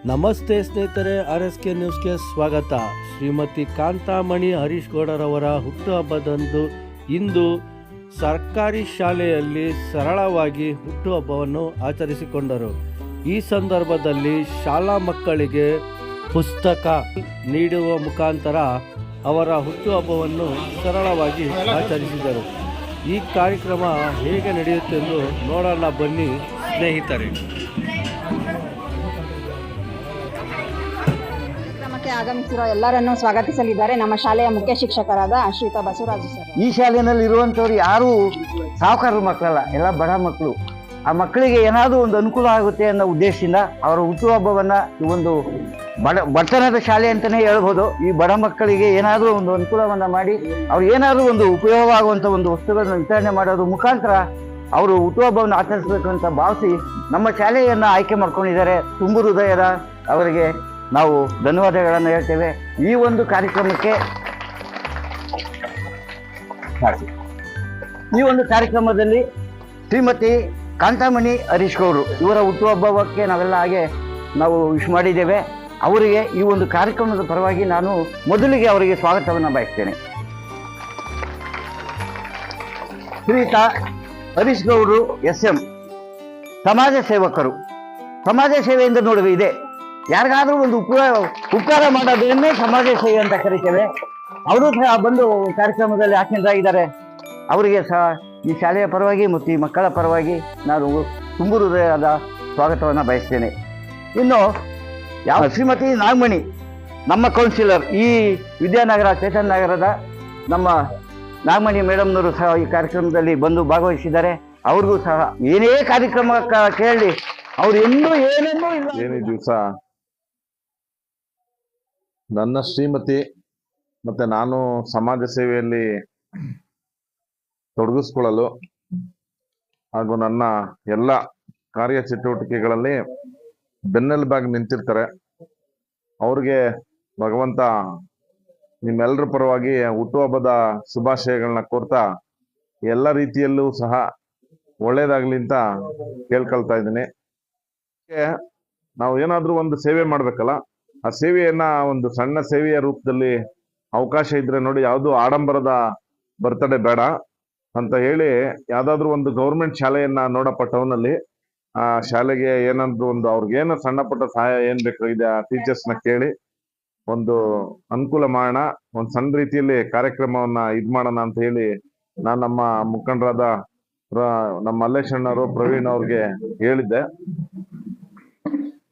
ನಮಸ್ತೆ ಸ್ನೇಹಿತರೆ, RSK ನ್ಯೂಸ್ಗೆ ಸ್ವಾಗತ. ಶ್ರೀಮತಿ ಕಾಂತಾಮಣಿ ಹರೀಶ್ ಗೌಡರವರ ಹುಟ್ಟುಹಬ್ಬದಂದು ಇಂದು ಸರ್ಕಾರಿ ಶಾಲೆಯಲ್ಲಿ ಸರಳವಾಗಿ ಹುಟ್ಟುಹಬ್ಬವನ್ನು ಆಚರಿಸಿಕೊಂಡರು. ಈ ಸಂದರ್ಭದಲ್ಲಿ ಶಾಲಾ ಮಕ್ಕಳಿಗೆ ಪುಸ್ತಕ ನೀಡುವ ಮುಖಾಂತರ ಅವರ ಹುಟ್ಟುಹಬ್ಬವನ್ನು ಸರಳವಾಗಿ ಆಚರಿಸಿದರು. ಈ ಕಾರ್ಯಕ್ರಮ ಹೇಗೆ ನಡೆಯುತ್ತೆಂದು ನೋಡೋಣ ಬನ್ನಿ ಸ್ನೇಹಿತರೆ. ಆಗಮಿಸಿರುವ ಎಲ್ಲರನ್ನೂ ಸ್ವಾಗತಿಸಲಿದ್ದಾರೆ ನಮ್ಮ ಶಾಲೆಯ ಮುಖ್ಯ ಶಿಕ್ಷಕರಾದ ಶ್ರೀಯುತ ಬಸವರಾಜು ಸರ್. ಈ ಶಾಲೆಯಲ್ಲಿ ಇರುವಂತವ್ರು ಯಾರು ಸಾಹುಕಾರರ ಮಕ್ಕಳಲ್ಲ, ಎಲ್ಲ ಬಡ ಮಕ್ಕಳು. ಆ ಮಕ್ಕಳಿಗೆ ಏನಾದರೂ ಒಂದು ಅನುಕೂಲ ಆಗುತ್ತೆ ಅನ್ನೋ ಉದ್ದೇಶದಿಂದ ಅವರ ಹುಟ್ಟುಹಬ್ಬವನ್ನ ಈ ಒಂದು ಬಡತನದ ಶಾಲೆ ಅಂತಾನೆ ಹೇಳ್ಬೋದು. ಈ ಬಡ ಮಕ್ಕಳಿಗೆ ಏನಾದರೂ ಒಂದು ಅನುಕೂಲವನ್ನ ಮಾಡಿ ಅವ್ರಿಗೆ ಏನಾದರೂ ಒಂದು ಉಪಯೋಗವಾಗುವಂತ ಒಂದು ವಸ್ತುಗಳನ್ನ ವಿತರಣೆ ಮಾಡೋದ್ರ ಮುಖಾಂತರ ಅವರು ಹುಟ್ಟುಹಬ್ಬವನ್ನು ಆಚರಿಸಬೇಕು ಅಂತ ಭಾವಿಸಿ ನಮ್ಮ ಶಾಲೆಯನ್ನ ಆಯ್ಕೆ ಮಾಡ್ಕೊಂಡಿದ್ದಾರೆ. ತುಂಬು ಹೃದಯದ ಅವರಿಗೆ ನಾವು ಧನ್ಯವಾದಗಳನ್ನು ಹೇಳ್ತೇವೆ. ಈ ಒಂದು ಕಾರ್ಯಕ್ರಮದಲ್ಲಿ ಶ್ರೀಮತಿ ಕಾಂತಾಮಣಿ ಹರೀಶ್ ಗೌಡ್ರು ಇವರ ಹುಟ್ಟುಹಬ್ಬಕ್ಕೆ ನಾವೆಲ್ಲ ಹಾಗೆ ನಾವು ವಿಶ್ ಮಾಡಿದ್ದೇವೆ. ಅವರಿಗೆ ಈ ಒಂದು ಕಾರ್ಯಕ್ರಮದ ಪರವಾಗಿ ನಾನು ಮೊದಲಿಗೆ ಅವರಿಗೆ ಸ್ವಾಗತವನ್ನು ಬಯಸ್ತೇನೆ. ಶ್ರೀಯುತ ಹರೀಶ್ ಗೌಡ್ರು SM ಸಮಾಜ ಸೇವಕರು. ಸಮಾಜ ಸೇವೆಯಿಂದ ನೋಡುವ ಇದೆ, ಯಾರಿಗಾದ್ರೂ ಒಂದು ಉಪಕಾರ ಮಾಡೋದನ್ನೇ ಸಮಾಜ ಸೇವೆ ಅಂತ ಕರಿತೇವೆ. ಅವರು ಸಹ ಬಂದು ಕಾರ್ಯಕ್ರಮದಲ್ಲಿ ಆಸೀನರಾಗಿದ್ದಾರೆ. ಅವರಿಗೆ ಸಹ ಈ ಶಾಲೆಯ ಪರವಾಗಿ ಮತ್ತು ಈ ಮಕ್ಕಳ ಪರವಾಗಿ ನಾನು ತುಂಬು ಹೃದಯದ ಸ್ವಾಗತವನ್ನು ಬಯಸ್ತೇನೆ. ಇನ್ನು ಶ್ರೀಮತಿ ನಾಗಮಣಿ ನಮ್ಮ ಕೌನ್ಸಿಲರ್, ಈ ವಿದ್ಯಾನಗರ ಚೇತನ್ ನಗರದ ನಮ್ಮ ನಾಗಮಣಿ ಮೇಡಮ್ನವರು ಸಹ ಈ ಕಾರ್ಯಕ್ರಮದಲ್ಲಿ ಬಂದು ಭಾಗವಹಿಸಿದ್ದಾರೆ. ಅವ್ರಿಗೂ ಸಹ ಏನೇ ಕಾರ್ಯಕ್ರಮ ಕೇಳಿ ಅವ್ರು ಇನ್ನೂ ಏನೇನೂ ಇಲ್ಲ. ಏನೇ ದಿವಸ ನನ್ನ ಶ್ರೀಮತಿ ಮತ್ತೆ ನಾನು ಸಮಾಜ ಸೇವೆಯಲ್ಲಿ ತೊಡಗಿಸ್ಕೊಳ್ಳಲು ಹಾಗೂ ನನ್ನ ಎಲ್ಲ ಕಾರ್ಯಚಟುವಟಿಕೆಗಳಲ್ಲಿ ಬೆನ್ನೆಲುಬಾಗಿ ನಿಂತಿರ್ತಾರೆ. ಅವ್ರಿಗೆ ಭಗವಂತ ನಿಮ್ಮೆಲ್ಲರ ಪರವಾಗಿ ಹುಟ್ಟುಹಬ್ಬದ ಶುಭಾಶಯಗಳನ್ನ ಕೋರ್ತಾ ಎಲ್ಲ ರೀತಿಯಲ್ಲೂ ಸಹ ಒಳ್ಳೇದಾಗ್ಲಿ ಅಂತ ಕೇಳ್ಕೊಳ್ತಾ ಇದ್ದೀನಿ. ನಾವು ಏನಾದ್ರೂ ಒಂದು ಸೇವೆ ಮಾಡ್ಬೇಕಲ್ಲ, ಆ ಸೇವೆಯನ್ನ ಒಂದು ಸಣ್ಣ ಸೇವೆಯ ರೂಪದಲ್ಲಿ ಅವಕಾಶ ಇದ್ರೆ ನೋಡಿ, ಯಾವುದು ಆಡಂಬರದ ಬರ್ತಡೇ ಬೇಡ ಅಂತ ಹೇಳಿ ಯಾವ್ದಾದ್ರು ಒಂದು ಗೌರ್ಮೆಂಟ್ ಶಾಲೆಯನ್ನ ನೋಡಪ್ಪ ಟೌನಲ್ಲಿ, ಆ ಶಾಲೆಗೆ ಏನಾದ್ರು ಒಂದು ಅವ್ರಿಗೇನು ಸಣ್ಣ ಪುಟ್ಟ ಸಹಾಯ ಏನ್ ಬೇಕಾಗಿದೆ ಆ ಟೀಚರ್ಸ್ನ ಕೇಳಿ ಒಂದು ಅನುಕೂಲ ಮಾಡೋಣ, ಒಂದು ಸಣ್ಣ ರೀತಿಯಲ್ಲಿ ಕಾರ್ಯಕ್ರಮವನ್ನ ಇದ್ ಮಾಡೋಣ ಅಂತ ಹೇಳಿ ನಾನು ನಮ್ಮ ಮುಖಂಡರಾದ ನಮ್ಮ ಮಲ್ಲೇಶಣ್ಣವರು, ಪ್ರವೀಣ್ ಅವ್ರಿಗೆ ಹೇಳಿದ್ದೆ.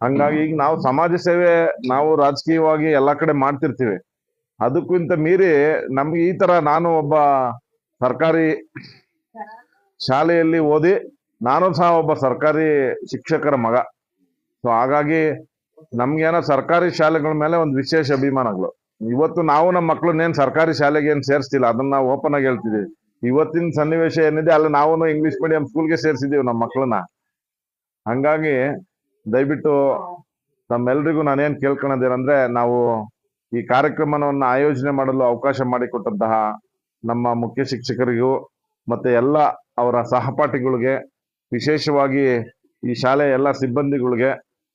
ಹಂಗಾಗಿ ಈಗ ನಾವು ಸಮಾಜ ಸೇವೆ ನಾವು ರಾಜಕೀಯವಾಗಿ ಎಲ್ಲಾ ಕಡೆ ಮಾಡ್ತಿರ್ತೀವಿ. ಅದಕ್ಕಿಂತ ಮೀರಿ ನಮ್ಗೆ ಈ ತರ ನಾನು ಒಬ್ಬ ಸರ್ಕಾರಿ ಶಾಲೆಯಲ್ಲಿ ಓದಿ ನಾನು ಸಹ ಒಬ್ಬ ಸರ್ಕಾರಿ ಶಿಕ್ಷಕರ ಮಗ. ಸೊ ಹಾಗಾಗಿ ನಮ್ಗೇನೋ ಸರ್ಕಾರಿ ಶಾಲೆಗಳ ಮೇಲೆ ಒಂದು ವಿಶೇಷ ಅಭಿಮಾನಗಳು. ಇವತ್ತು ನಾವು ನಮ್ಮ ಮಕ್ಳನ್ನೇನ್ ಸರ್ಕಾರಿ ಶಾಲೆಗೆ ಏನ್ ಸೇರಿಸ್ತಿಲ್ಲ, ಅದನ್ನ ನಾವು ಓಪನ್ ಆಗಿ ಹೇಳ್ತಿದೀವಿ. ಇವತ್ತಿನ ಸನ್ನಿವೇಶ ಏನಿದೆ ಅಲ್ಲ, ನಾವು ಇಂಗ್ಲಿಷ್ ಮೀಡಿಯಂ ಸ್ಕೂಲ್ಗೆ ಸೇರಿಸಿದೀವಿ ನಮ್ಮ ಮಕ್ಕಳನ್ನ. ಹಂಗಾಗಿ ದಯವಿಟ್ಟು ನಮ್ಮೆಲ್ರಿಗೂ ನಾನೇನ್ ಕೇಳ್ಕೊಳೋದೇನಂದ್ರೆ, ನಾವು ಈ ಕಾರ್ಯಕ್ರಮವನ್ನ ಆಯೋಜನೆ ಮಾಡಲು ಅವಕಾಶ ಮಾಡಿಕೊಟ್ಟಂತಹ ನಮ್ಮ ಮುಖ್ಯ ಶಿಕ್ಷಕರಿಗೂ ಮತ್ತೆ ಎಲ್ಲ ಅವರ ಸಹಪಾಠಿಗಳಿಗೆ, ವಿಶೇಷವಾಗಿ ಈ ಶಾಲೆಯ ಎಲ್ಲ ಸಿಬ್ಬಂದಿಗಳಿಗೆ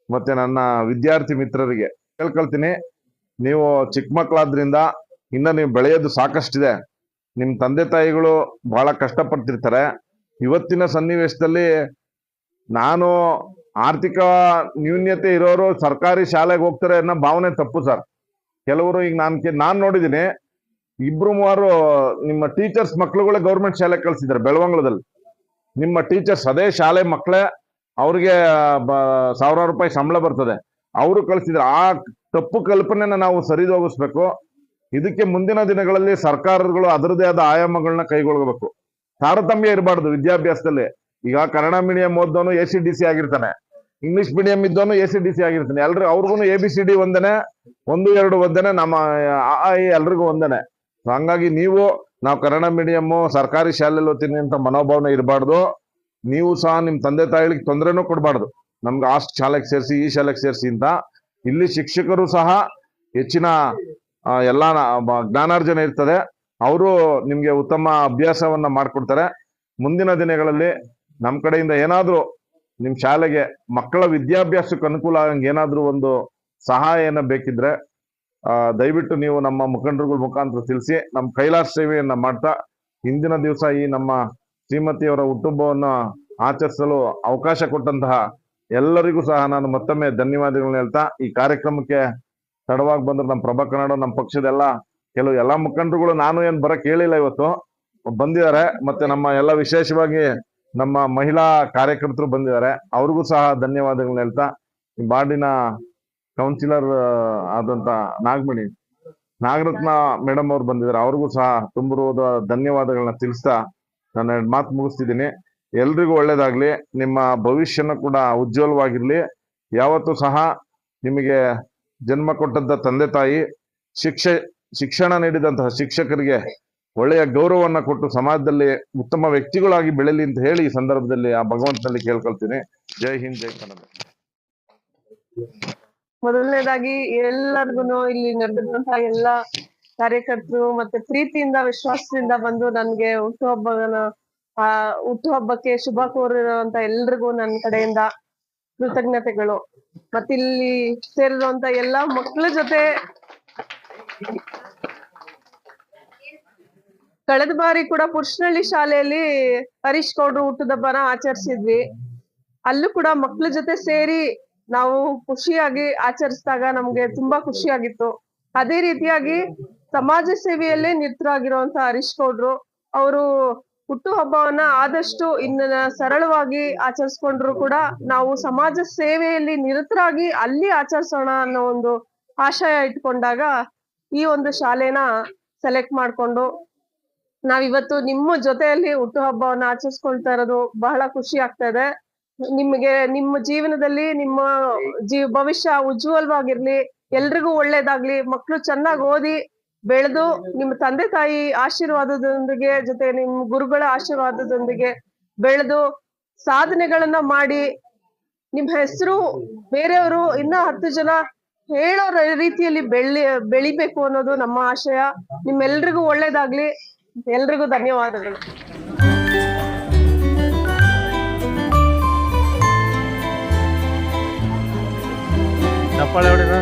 ಮತ್ತೆ ನನ್ನ ವಿದ್ಯಾರ್ಥಿ ಮಿತ್ರರಿಗೆ ಕೇಳ್ಕೊಳ್ತೀನಿ. ನೀವು ಚಿಕ್ಕ ಮಕ್ಕಳಾದ್ರಿಂದ ಇನ್ನ ನೀವು ಬೆಳೆಯೋದು ಸಾಕಷ್ಟಿದೆ. ನಿಮ್ ತಂದೆ ತಾಯಿಗಳು ಬಹಳ ಕಷ್ಟಪಡ್ತಿರ್ತಾರೆ. ಇವತ್ತಿನ ಸನ್ನಿವೇಶದಲ್ಲಿ ನಾನು ಆರ್ಥಿಕ ನ್ಯೂನ್ಯತೆ ಇರೋರು ಸರ್ಕಾರಿ ಶಾಲೆಗೆ ಹೋಗ್ತಾರೆ ಅನ್ನೋ ಭಾವನೆ ತಪ್ಪು ಸರ್. ಕೆಲವರು ಈಗ ನಾನ್ ನೋಡಿದೀನಿ, 2-3 ನಿಮ್ಮ ಟೀಚರ್ಸ್ ಮಕ್ಳುಗಳೇ ಗೌರ್ಮೆಂಟ್ ಶಾಲೆಗೆ ಕಳ್ಸಿದ್ದಾರೆ ಬೆಳವಂಗ್ಲದಲ್ಲಿ. ನಿಮ್ಮ ಟೀಚರ್ಸ್ ಅದೇ ಶಾಲೆ ಮಕ್ಕಳೇ, ಅವ್ರಿಗೆ 1000 ರೂಪಾಯಿ ಸಂಬಳ ಬರ್ತದೆ, ಅವರು ಕಳ್ಸಿದ್ರೆ. ಆ ತಪ್ಪು ಕಲ್ಪನೆನ ನಾವು ಸರಿದೋಗಿಸ್ಬೇಕು. ಇದಕ್ಕೆ ಮುಂದಿನ ದಿನಗಳಲ್ಲಿ ಸರ್ಕಾರಗಳು ಅದರದೇ ಆದ ಆಯಾಮಗಳನ್ನ ಕೈಗೊಳ್ಳಬೇಕು. ತಾರತಮ್ಯ ಇರಬಾರ್ದು ವಿದ್ಯಾಭ್ಯಾಸದಲ್ಲಿ. ಈಗ ಕನ್ನಡ ಮೀಡಿಯಂ ಓದೋನು ACDC ಆಗಿರ್ತಾನೆ, ಇಂಗ್ಲಿಷ್ ಮೀಡಿಯಂ ಇದ್ದವನು ACDC ಆಗಿರ್ತಾನೆ. ಎಲ್ರು ಅವ್ರಿಗೂ ABCD ಒಂದೇನೆ, 1, 2 ಒಂದೇನೆ, ನಮ್ಮ ಎಲ್ರಿಗೂ ಒಂದೇನೆ. ಹಂಗಾಗಿ ನಾವು ಕನ್ನಡ ಮೀಡಿಯಮ್ಮು ಸರ್ಕಾರಿ ಶಾಲೆಯಲ್ಲಿ ಓದ್ತೀನಿ ಅಂತ ಮನೋಭಾವನೆ ಇರಬಾರ್ದು. ನೀವು ಸಹ ನಿಮ್ ತಂದೆ ತಾಯಿಗಳಿಗೆ ತೊಂದರೆನೂ ಕೊಡಬಾರ್ದು, ನಮ್ಗೆ ಆ ಶಾಲೆಗೆ ಸೇರಿಸಿ ಈ ಶಾಲೆಗೆ ಸೇರಿಸಿ ಅಂತ. ಇಲ್ಲಿ ಶಿಕ್ಷಕರು ಸಹ ಹೆಚ್ಚಿನ ಎಲ್ಲ ಜ್ಞಾನಾರ್ಜನೆ ಇರ್ತದೆ. ಅವರು ನಿಮ್ಗೆ ಉತ್ತಮ ಅಭ್ಯಾಸವನ್ನ ಮಾಡ್ಕೊಡ್ತಾರೆ. ಮುಂದಿನ ದಿನಗಳಲ್ಲಿ ನಮ್ಮ ಕಡೆಯಿಂದ ಏನಾದ್ರೂ ನಿಮ್ ಶಾಲೆಗೆ ಮಕ್ಕಳ ವಿದ್ಯಾಭ್ಯಾಸಕ್ಕೆ ಅನುಕೂಲ ಆಗಂಗೆ ಏನಾದ್ರೂ ಒಂದು ಸಹಾಯ ಏನ ಬೇಕಿದ್ರೆ ದಯವಿಟ್ಟು ನೀವು ನಮ್ಮ ಮುಖಂಡರುಗಳ ಮುಖಾಂತರ ತಿಳಿಸಿ ನಮ್ಮ ಕೈಲಾಸ ಸೇವೆಯನ್ನ ಮಾಡ್ತಾ ಹಿಂದಿನ ದಿವಸ ಈ ನಮ್ಮ ಶ್ರೀಮತಿಯವರ ಹುಟ್ಟುಹಬ್ಬವನ್ನು ಆಚರಿಸಲು ಅವಕಾಶ ಕೊಟ್ಟಂತಹ ಎಲ್ಲರಿಗೂ ಸಹ ನಾನು ಮತ್ತೊಮ್ಮೆ ಧನ್ಯವಾದಗಳನ್ನ ಹೇಳ್ತಾ, ಈ ಕಾರ್ಯಕ್ರಮಕ್ಕೆ ತಡವಾಗಿ ಬಂದ್ರೆ ನಮ್ಮ ಪ್ರಭಾ ಕನ್ನಡ ನಮ್ಮ ಪಕ್ಷದ ಕೆಲವು ಎಲ್ಲಾ ಮುಖಂಡರುಗಳು, ನಾನು ಏನ್ ಬರಕ್ ಹೇಳಿಲ್ಲ, ಇವತ್ತು ಬಂದಿದ್ದಾರೆ. ಮತ್ತೆ ನಮ್ಮ ಎಲ್ಲ ವಿಶೇಷವಾಗಿ ನಮ್ಮ ಮಹಿಳಾ ಕಾರ್ಯಕರ್ತರು ಬಂದಿದ್ದಾರೆ, ಅವ್ರಿಗೂ ಸಹ ಧನ್ಯವಾದಗಳನ್ನ ಹೇಳ್ತಾ, ಈ ಬಾಡಿನ ಕೌನ್ಸಿಲರ್ ಆದಂತ ನಾಗರತ್ನ ಮೇಡಮ್ ಅವ್ರು ಬಂದಿದ್ದಾರೆ, ಅವ್ರಿಗೂ ಸಹ ತುಂಬಿರುವುದ ಧನ್ಯವಾದಗಳನ್ನ ತಿಳಿಸ್ತಾ ನಾನು 2 ಮಾತು ಮುಗಿಸ್ತಿದ್ದೀನಿ. ಎಲ್ರಿಗೂ ಒಳ್ಳೇದಾಗ್ಲಿ, ನಿಮ್ಮ ಭವಿಷ್ಯನೂ ಕೂಡ ಉಜ್ವಲವಾಗಿರ್ಲಿ. ಯಾವತ್ತೂ ಸಹ ನಿಮಗೆ ಜನ್ಮ ಕೊಟ್ಟಂತ ತಂದೆ ತಾಯಿ, ಶಿಕ್ಷಣ ನೀಡಿದಂತಹ ಶಿಕ್ಷಕರಿಗೆ ಒಳ್ಳೆಯ ಗೌರವವನ್ನ ಕೊಟ್ಟು ಸಮಾಜದಲ್ಲಿ ಉತ್ತಮ ವ್ಯಕ್ತಿಗಳಾಗಿ ಬೆಳೀಲಿ ಅಂತ ಹೇಳಿ ಈ ಸಂದರ್ಭದಲ್ಲಿ ಆ ಭಗವಂತನಲ್ಲಿ ಕೇಳ್ಕೊಳ್ತೀನಿ. ಜೈ ಹಿಂದ್, ಜೈ ಕನ್ನಡ. ಮೊದಲನೇದಾಗಿ ಎಲ್ಲರಿಗೂ ಇಲ್ಲಿ ನಡೆದಂತಹ ಎಲ್ಲ ಕಾರ್ಯಕರ್ತರು ಮತ್ತೆ ಪ್ರೀತಿಯಿಂದ ವಿಶ್ವಾಸದಿಂದ ಬಂದು ನನ್ಗೆ ಹುಟ್ಟುಹಬ್ಬಕ್ಕೆ ಶುಭ ಕೋರಿರುವಂತ ಎಲ್ರಿಗೂ ನನ್ನ ಕಡೆಯಿಂದ ಕೃತಜ್ಞತೆಗಳು. ಮತ್ತಿಲ್ಲಿ ಸೇರಿರುವಂತ ಎಲ್ಲಾ ಮಕ್ಕಳ ಜೊತೆ ಕಳೆದ ಬಾರಿ ಕೂಡ ಪುರುಷನಹಳ್ಳಿ ಶಾಲೆಯಲ್ಲಿ ಹರೀಶ್ ಗೌಡ್ರು ಹುಟ್ಟುಹಬ್ಬನ ಆಚರಿಸಿದ್ವಿ. ಅಲ್ಲೂ ಕೂಡ ಮಕ್ಕಳ ಜೊತೆ ಸೇರಿ ನಾವು ಖುಷಿಯಾಗಿ ಆಚರಿಸಿದಾಗ ನಮ್ಗೆ ತುಂಬಾ ಖುಷಿಯಾಗಿತ್ತು. ಅದೇ ರೀತಿಯಾಗಿ ಸಮಾಜ ಸೇವೆಯಲ್ಲೇ ನಿರತರಾಗಿರುವಂತ ಹರೀಶ್ ಗೌಡ್ರು ಅವರು ಹುಟ್ಟುಹಬ್ಬವನ್ನ ಆದಷ್ಟು ಇನ್ನ ಸರಳವಾಗಿ ಆಚರಿಸ್ಕೊಂಡ್ರು ಕೂಡ ನಾವು ಸಮಾಜ ಸೇವೆಯಲ್ಲಿ ನಿರತರಾಗಿ ಅಲ್ಲಿ ಆಚರಿಸೋಣ ಅನ್ನೋ ಒಂದು ಆಶಯ ಇಟ್ಕೊಂಡಾಗ ಈ ಒಂದು ಶಾಲೆನ ಸೆಲೆಕ್ಟ್ ಮಾಡ್ಕೊಂಡು ನಾವಿವತ್ತು ನಿಮ್ಮ ಜೊತೆಯಲ್ಲಿ ಹುಟ್ಟುಹಬ್ಬವನ್ನ ಆಚರಿಸ್ಕೊಳ್ತಾ ಇರೋದು ಬಹಳ ಖುಷಿ ಆಗ್ತಾ ಇದೆ. ನಿಮ್ಗೆ ನಿಮ್ಮ ಜೀವನದಲ್ಲಿ ನಿಮ್ಮ ಭವಿಷ್ಯ ಉಜ್ವಲವಾಗಿರ್ಲಿ, ಎಲ್ರಿಗೂ ಒಳ್ಳೇದಾಗ್ಲಿ, ಮಕ್ಳು ಚೆನ್ನಾಗಿ ಓದಿ ಬೆಳೆದು ನಿಮ್ಮ ತಂದೆ ತಾಯಿ ಆಶೀರ್ವಾದದೊಂದಿಗೆ ಜೊತೆ ನಿಮ್ ಗುರುಗಳ ಆಶೀರ್ವಾದದೊಂದಿಗೆ ಬೆಳೆದು ಸಾಧನೆಗಳನ್ನ ಮಾಡಿ ನಿಮ್ ಹೆಸರು ಬೇರೆಯವರು ಇನ್ನ 10 ಜನ ಹೇಳೋ ರೀತಿಯಲ್ಲಿ ಬೆಳಿಬೇಕು ಅನ್ನೋದು ನಮ್ಮ ಆಶಯ. ನಿಮ್ಮೆಲ್ರಿಗೂ ಒಳ್ಳೇದಾಗ್ಲಿ. ಎಲ್ರಿಗೂ ಧನ್ಯವಾದಗಳು. ಚಪ್ಪಾಳೆ ಹೊಡಿರ.